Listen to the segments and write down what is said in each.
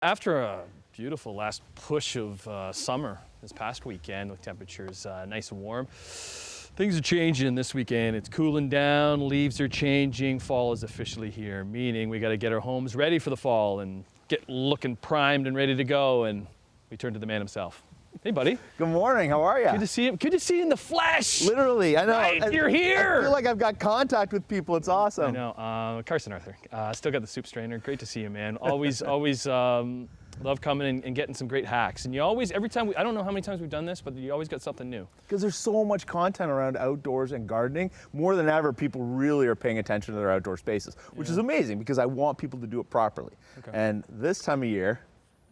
After a beautiful last push of summer this past weekend with temperatures nice and warm, things are changing this weekend. It's cooling down, leaves are changing, fall is officially here, meaning we got to get our homes ready for the fall and get looking primed and ready to go. And we turn to the man himself. Hey, buddy. Good morning. How are you? Good to see you. Good to see you in the flesh. Literally, I know. Right, you're here. I feel like I've got contact with people. It's awesome. I know. Carson Arthur. Still got the soup strainer. Great to see you, man. Always love coming and getting some great hacks. And you always, every time, I don't know how many times we've done this, but you always got something new. Because there's so much content around outdoors and gardening. More than ever, people really are paying attention to their outdoor spaces, which is amazing because I want people to do it properly. Okay. And this time of year,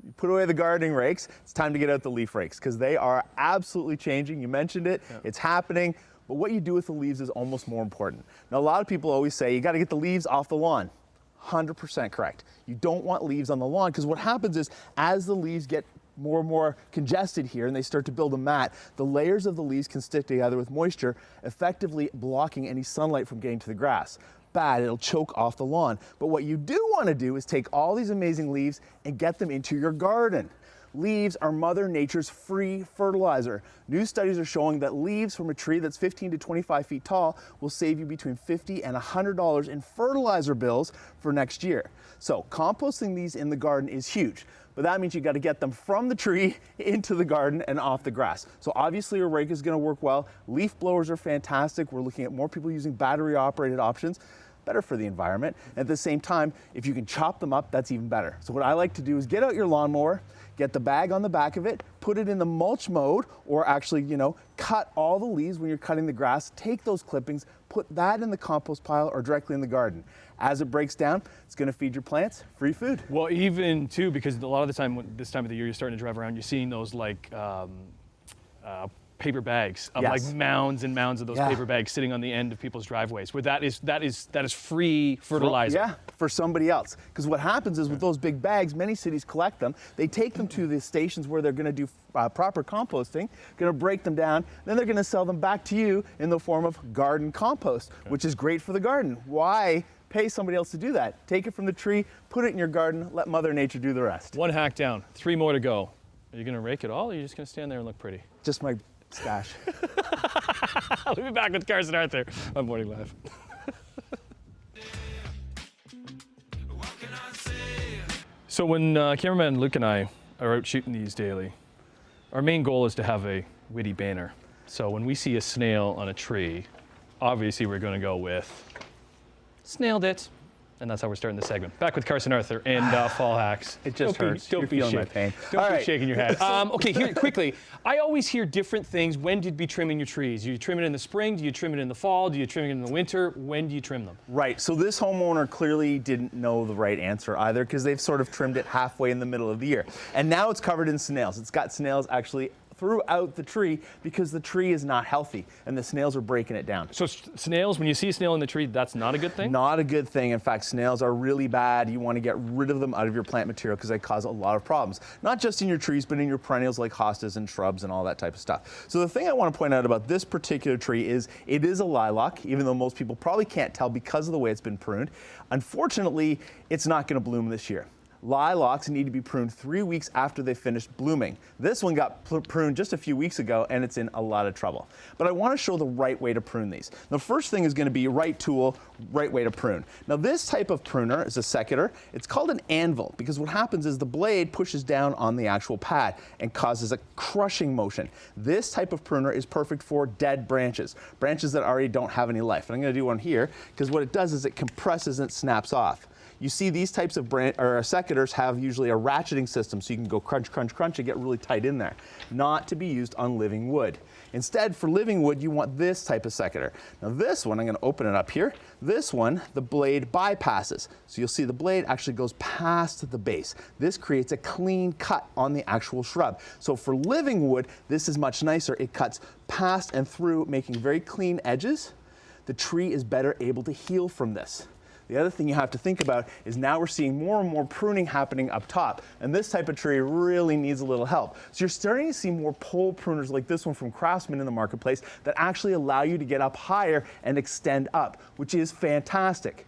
you put away the gardening rakes, it's time to get out the leaf rakes because they are absolutely changing. You mentioned it, it's happening, but what you do with the leaves is almost more important. Now, a lot of people always say you got to get the leaves off the lawn. 100% correct. You don't want leaves on the lawn because what happens is as the leaves get more and more congested here and they start to build a mat, the layers of the leaves can stick together with moisture, effectively blocking any sunlight from getting to the grass. Bad, it'll choke off the lawn. But what you do want to do is take all these amazing leaves and get them into your garden. Leaves are Mother Nature's free fertilizer. New studies are showing that leaves from a tree that's 15 to 25 feet tall will save you between $50 and $100 in fertilizer bills for next year. So composting these in the garden is huge, but that means you got to get them from the tree into the garden and off the grass. So obviously a rake is going to work well. Leaf blowers are fantastic. We're looking at more people using battery operated options. Better for the environment. At the same time, if you can chop them up, that's even better. So what I like to do is get out your lawnmower, get the bag on the back of it, put it in the mulch mode, or actually, cut all the leaves when you're cutting the grass, take those clippings, put that in the compost pile or directly in the garden. As it breaks down, it's gonna feed your plants free food. Well, even too, because a lot of the time, this time of the year, you're starting to drive around, you're seeing those like, paper bags of like mounds and mounds of those paper bags sitting on the end of people's driveways where that is free fertilizer. For somebody else. Because what happens is with those big bags, many cities collect them, they take them to the stations where they're gonna do proper composting, gonna break them down, then they're gonna sell them back to you in the form of garden compost, which is great for the garden. Why pay somebody else to do that? Take it from the tree, put it in your garden, let Mother Nature do the rest. One hack down, 3 more to go. Are you gonna rake it all or are you just gonna stand there and look pretty? Just my stash. We'll be back with Carson Arthur on Morning Live. So when cameraman Luke and I are out shooting these daily, our main goal is to have a witty banner. So when we see a snail on a tree, obviously we're going to go with snailed it. And that's how we're starting the segment. Back with Carson Arthur and fall hacks. It just hurts. Don't be my pain. Don't be shaking your head. Okay, here quickly. I always hear different things. When do you be trimming your trees? Do you trim it in the spring? Do you trim it in the fall? Do you trim it in the winter? When do you trim them? Right. So this homeowner clearly didn't know the right answer either because they've sort of trimmed it halfway in the middle of the year. And now it's covered in snails. It's got snails actually throughout the tree because the tree is not healthy and the snails are breaking it down. So snails, when you see a snail in the tree, that's not a good thing? Not a good thing. In fact, snails are really bad. You want to get rid of them out of your plant material because they cause a lot of problems. Not just in your trees, but in your perennials like hostas and shrubs and all that type of stuff. So the thing I want to point out about this particular tree is it is a lilac, even though most people probably can't tell because of the way it's been pruned. Unfortunately, it's not going to bloom this year. Lilacs need to be pruned 3 weeks after they finish blooming. This one got pruned just a few weeks ago and it's in a lot of trouble. But I want to show the right way to prune these. The first thing is going to be right tool, right way to prune. Now this type of pruner is a secator. It's called an anvil because what happens is the blade pushes down on the actual pad and causes a crushing motion. This type of pruner is perfect for dead branches, branches that already don't have any life. And I'm going to do one here because what it does is it compresses and it snaps off. You see these types of secators have usually a ratcheting system so you can go crunch, crunch, crunch and get really tight in there. Not to be used on living wood. Instead, for living wood, you want this type of secator. Now this one, I'm going to open it up here. This one, the blade bypasses. So you'll see the blade actually goes past the base. This creates a clean cut on the actual shrub. So for living wood, this is much nicer. It cuts past and through, making very clean edges. The tree is better able to heal from this. The other thing you have to think about is now we're seeing more and more pruning happening up top, and this type of tree really needs a little help. So you're starting to see more pole pruners like this one from Craftsman in the marketplace that actually allow you to get up higher and extend up, which is fantastic.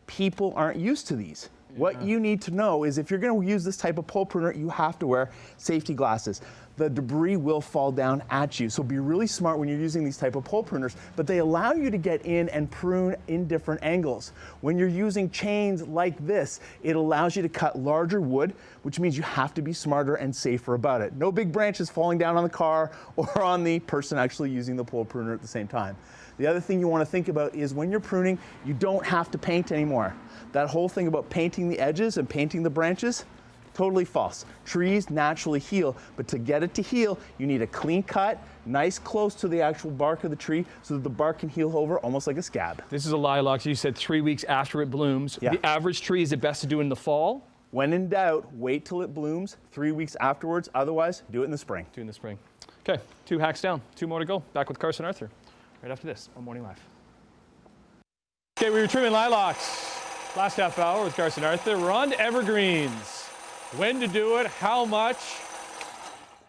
People aren't used to these. What you need to know is if you're going to use this type of pole pruner, you have to wear safety glasses. The debris will fall down at you. So be really smart when you're using these type of pole pruners, but they allow you to get in and prune in different angles. When you're using chains like this, it allows you to cut larger wood, which means you have to be smarter and safer about it. No big branches falling down on the car or on the person actually using the pole pruner at the same time. The other thing you want to think about is when you're pruning, you don't have to paint anymore. That whole thing about painting the edges and painting the branches, totally false. Trees naturally heal, but to get it to heal, you need a clean cut, nice close to the actual bark of the tree so that the bark can heal over almost like a scab. This is a lilac, so you said 3 weeks after it blooms. Yeah. The average tree, is it best to do in the fall? When in doubt, wait till it blooms 3 weeks afterwards. Otherwise, do it in the spring. Do in the spring. Okay, 2 hacks down, 2 more to go. Back with Carson Arthur right after this on Morning Live. Okay, we were trimming lilacs last half hour with Carson Arthur. We're on to evergreens. When to do it, how much?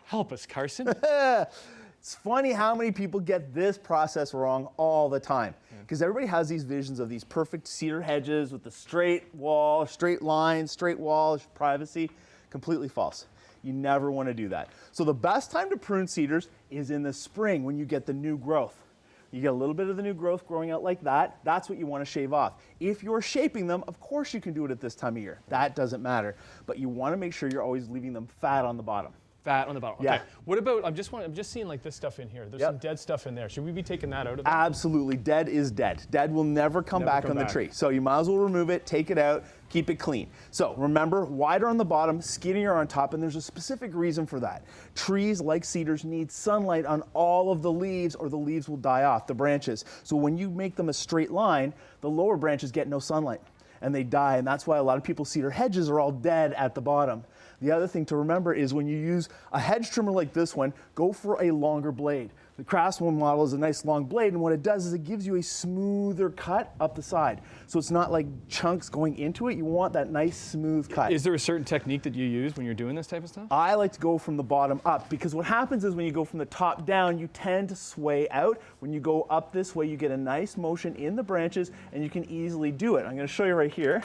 Help us, Carson. It's funny how many people get this process wrong all the time. Because everybody has these visions of these perfect cedar hedges with the straight wall, straight lines, straight walls, privacy. Completely false. You never want to do that. So the best time to prune cedars is in the spring when you get the new growth. You get a little bit of the new growth growing out like that. That's what you want to shave off. If you're shaping them, of course you can do it at this time of year. That doesn't matter. But you want to make sure you're always leaving them fat on the bottom. Fat on the bottom. Yeah. Okay. What about, I'm just seeing like this stuff in here. There's some dead stuff in there. Should we be taking that out of it? Absolutely. Dead is dead. Dead will never come back on the tree. So you might as well remove it, take it out, keep it clean. So remember, wider on the bottom, skinnier on top, and there's a specific reason for that. Trees like cedars need sunlight on all of the leaves or the leaves will die off, the branches. So when you make them a straight line, the lower branches get no sunlight and they die, and that's why a lot of people's cedar hedges are all dead at the bottom. The other thing to remember is when you use a hedge trimmer like this one, go for a longer blade. The Craftsman model is a nice long blade, and what it does is it gives you a smoother cut up the side. So it's not like chunks going into it. You want that nice smooth cut. Is there a certain technique that you use when you're doing this type of stuff? I like to go from the bottom up because what happens is when you go from the top down, you tend to sway out. When you go up this way, you get a nice motion in the branches, and you can easily do it. I'm going to show you right here.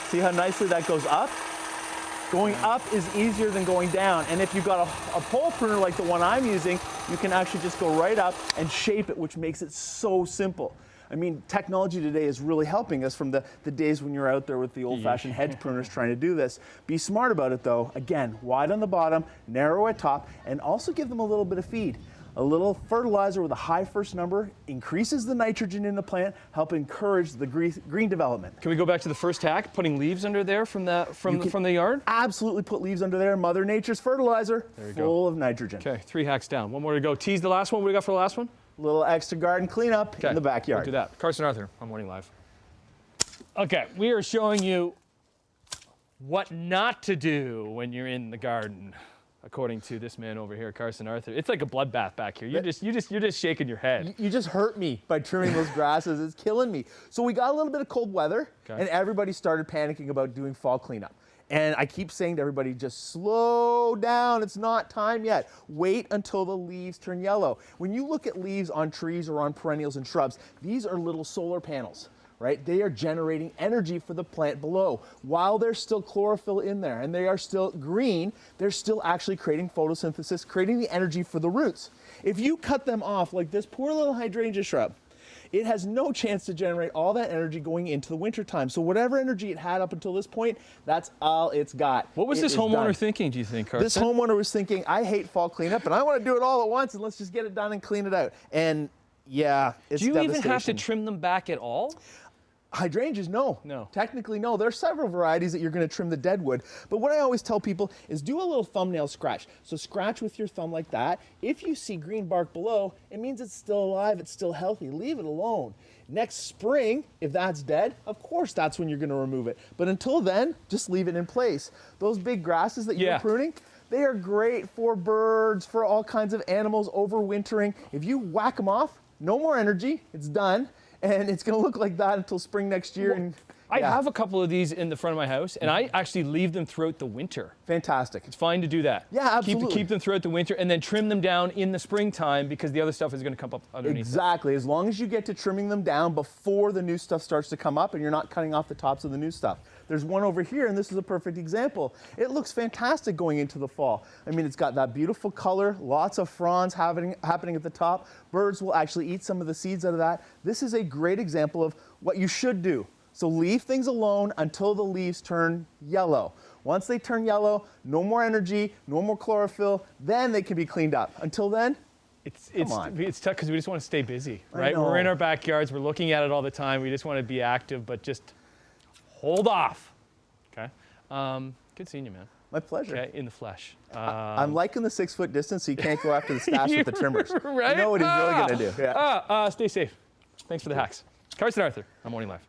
See how nicely that goes up? Going up is easier than going down, and if you've got a pole pruner like the one I'm using, you can actually just go right up and shape it, which makes it so simple. I mean, technology today is really helping us from the days when you're out there with the old-fashioned hedge pruners trying to do this. Be smart about it though. Again, wide on the bottom, narrow at top, and also give them a little bit of feed. A little fertilizer with a high first number increases the nitrogen in the plant, help encourage the green development. Can we go back to the first hack, putting leaves under there from the yard? Absolutely put leaves under there. Mother Nature's fertilizer, full of nitrogen. Okay, 3 hacks down. 1 more to go. Tease the last one. What do we got for the last one? Little extra garden cleanup in the backyard. We'll do that. Carson Arthur on Morning Live. Okay, we are showing you what not to do when you're in the garden, according to this man over here, Carson Arthur. It's like a bloodbath back here. You're just shaking your head. You just hurt me by trimming those grasses. It's killing me. So we got a little bit of cold weather, and everybody started panicking about doing fall cleanup. And I keep saying to everybody, just slow down. It's not time yet. Wait until the leaves turn yellow. When you look at leaves on trees or on perennials and shrubs, these are little solar panels. Right? They are generating energy for the plant below. While there's still chlorophyll in there and they are still green, they're still actually creating photosynthesis, creating the energy for the roots. If you cut them off like this poor little hydrangea shrub, it has no chance to generate all that energy going into the wintertime. So whatever energy it had up until this point, that's all it's got. What was this homeowner thinking, do you think, Carson? This homeowner was thinking, I hate fall cleanup and I want to do it all at once and let's just get it done and clean it out. And yeah, it's devastation. Do you even have to trim them back at all? Hydrangeas, no. No. Technically, no. There are several varieties that you're going to trim the deadwood. But what I always tell people is do a little thumbnail scratch. So scratch with your thumb like that. If you see green bark below, it means it's still alive, it's still healthy. Leave it alone. Next spring, if that's dead, of course that's when you're going to remove it. But until then, just leave it in place. Those big grasses that you're pruning, they are great for birds, for all kinds of animals overwintering. If you whack them off, no more energy, it's done. And it's going to look like that until spring next year, and I Yeah. have a couple of these in the front of my house, and I actually leave them throughout the winter. Fantastic. It's fine to do that. Yeah, absolutely. Keep them throughout the winter, and then trim them down in the springtime because the other stuff is going to come up underneath. Exactly. As long as you get to trimming them down before the new stuff starts to come up and you're not cutting off the tops of the new stuff. There's one over here, and this is a perfect example. It looks fantastic going into the fall. I mean, it's got that beautiful color, lots of fronds happening at the top. Birds will actually eat some of the seeds out of that. This is a great example of what you should do. So leave things alone until the leaves turn yellow. Once they turn yellow, no more energy, no more chlorophyll, then they can be cleaned up. Until then, It's tough because we just want to stay busy, right? know. We're in our backyards, we're looking at it all the time. We just want to be active, but just hold off. Okay. Good seeing you, man. my pleasure. Okay, in the flesh. I'm liking the 6 foot distance, so you can't go after the stash with the trimmers. Right? You know what he's really going to do. Yeah. Stay safe. Thanks for the hacks. Carson Arthur on Morning Live.